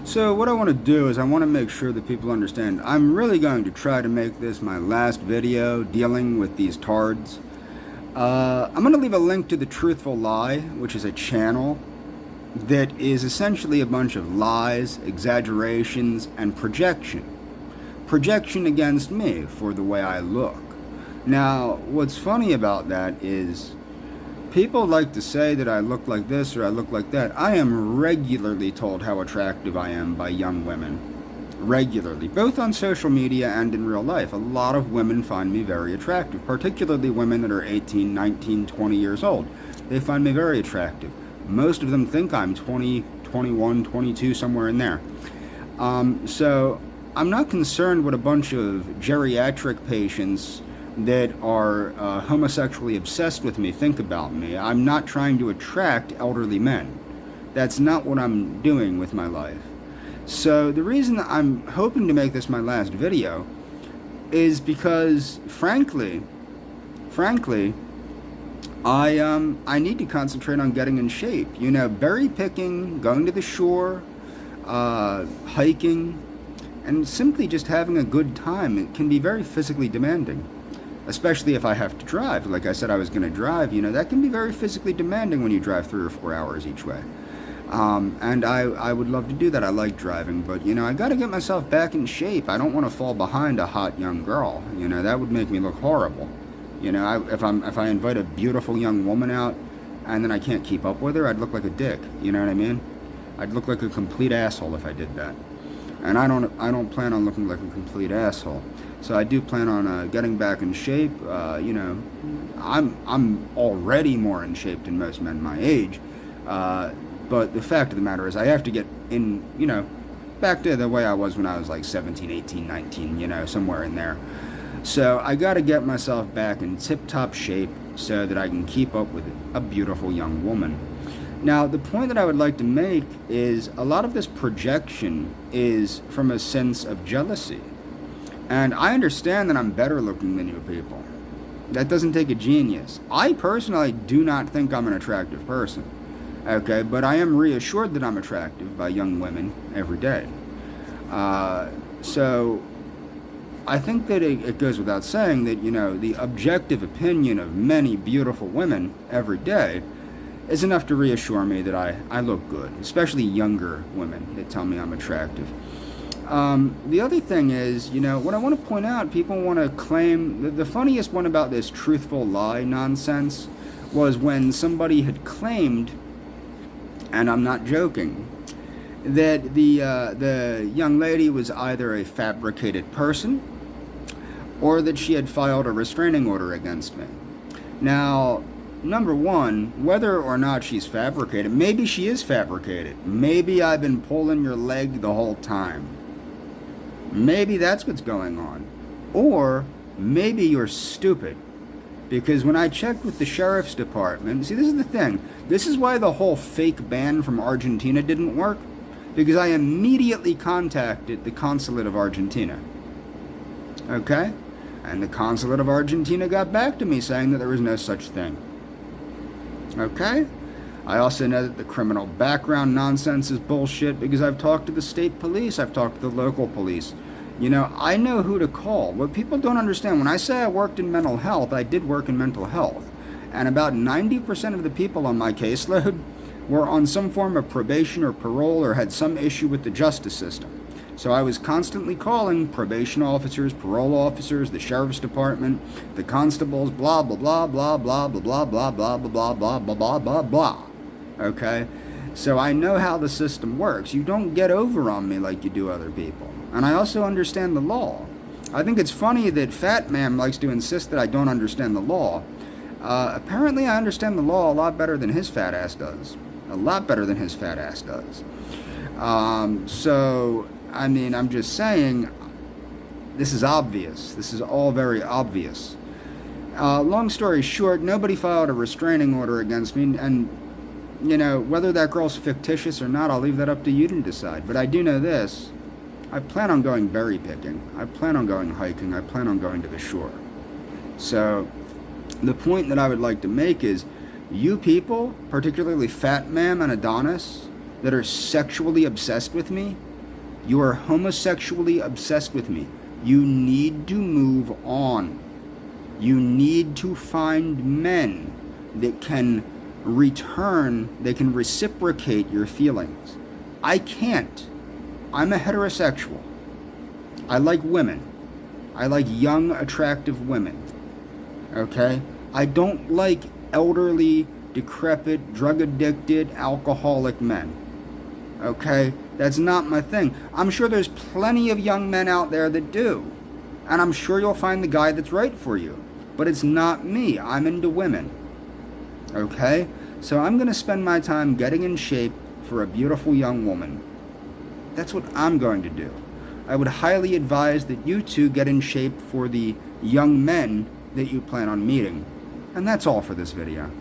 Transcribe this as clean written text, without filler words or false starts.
So what I want to do is I want to make sure that people understand I'm really going to try to make this my last video dealing with these tards. I'm going to leave a link to The Truthful Lie, which is a channel that is essentially a bunch of lies, exaggerations, and projection. Projection against me for the way I look. Now, what's funny about that is people like to say that I look like this or I look like that. I am regularly told how attractive I am by young women. Regularly. Both on social media and in real life. A lot of women find me very attractive. Particularly women that are 18, 19, 20 years old. They find me very attractive. Most of them think I'm 20, 21, 22, somewhere in there. So I'm not concerned what a bunch of geriatric patients that are homosexually obsessed with me think about me. I'm not trying to attract elderly men. That's not what I'm doing with my life. So the reason I'm hoping to make this my last video is because, frankly, I need to concentrate on getting in shape. You know, berry picking, going to the shore, hiking, and simply just having a good time. It can be very physically demanding. Especially if I have to drive. Like I said I was going to drive, you know, that can be very physically demanding when you drive 3 or 4 hours each way. And I would love to do that. I like driving, but, you know, I got to get myself back in shape. I don't want to fall behind a hot young girl. You know, that would make me look horrible. You know, if I invite a beautiful young woman out and then I can't keep up with her, I'd look like a dick. You know what I mean? I'd look like a complete asshole if I did that. And I don't plan on looking like a complete asshole. So I do plan on getting back in shape. You know, I'm already more in shape than most men my age. But the fact of the matter is I have to get in, you know, back to the way I was when I was like 17, 18, 19, you know, somewhere in there. So I got to get myself back in tip-top shape so that I can keep up with a beautiful young woman. Now, the point that I would like to make is a lot of this projection is from a sense of jealousy. And I understand that I'm better looking than you people. That doesn't take a genius. I personally do not think I'm an attractive person. Okay, but I am reassured that I'm attractive by young women every day. So I think that it goes without saying that, you know, the objective opinion of many beautiful women every day is enough to reassure me that I look good, especially younger women that tell me I'm attractive. The other thing is, you know, what I want to point out, people want to claim, the funniest one about this truthful lie nonsense was when somebody had claimed, and I'm not joking, that the young lady was either a fabricated person or that she had filed a restraining order against me. Now, number one, whether or not she's fabricated, maybe she is fabricated. Maybe I've been pulling your leg the whole time. Maybe that's what's going on. Or maybe you're stupid. Because when I checked with the sheriff's department, see, this is the thing. This is why the whole fake ban from Argentina didn't work. Because I immediately contacted the consulate of Argentina. Okay? And the consulate of Argentina got back to me saying that there was no such thing. Okay? I also know that the criminal background nonsense is bullshit because I've talked to the state police, I've talked to the local police. You know, I know who to call. What people don't understand, when I say I worked in mental health, I did work in mental health. And about 90% of the people on my caseload were on some form of probation or parole or had some issue with the justice system. So I was constantly calling probation officers, parole officers, the sheriff's department, the constables, blah, blah, blah, blah, blah, blah, blah, blah, blah, blah, blah, blah, blah, blah, blah. Okay? So I know how the system works. You don't get over on me like you do other people. And I also understand the law. I think it's funny that Fat Man likes to insist that I don't understand the law. Apparently I understand the law a lot better than his fat ass does. A lot better than his fat ass does. So, I mean, I'm just saying, this is obvious. This is all very obvious. Long story short, nobody filed a restraining order against me, and, you know, whether that girl's fictitious or not, I'll leave that up to you to decide. But I do know this. I plan on going berry picking. I plan on going hiking. I plan on going to the shore. So, the point that I would like to make is, you people, particularly Fat Man and Adonis, that are sexually obsessed with me, You are homosexually obsessed with me. You need to move on. You need to find men that can they can reciprocate your feelings. I can't. I'm a heterosexual. I like women. I like young, attractive women. Okay? I don't like elderly, decrepit, drug-addicted, alcoholic men. Okay? That's not my thing. I'm sure there's plenty of young men out there that do. And I'm sure you'll find the guy that's right for you. But it's not me. I'm into women. Okay? So I'm going to spend my time getting in shape for a beautiful young woman. That's what I'm going to do. I would highly advise that you two get in shape for the young men that you plan on meeting. And that's all for this video.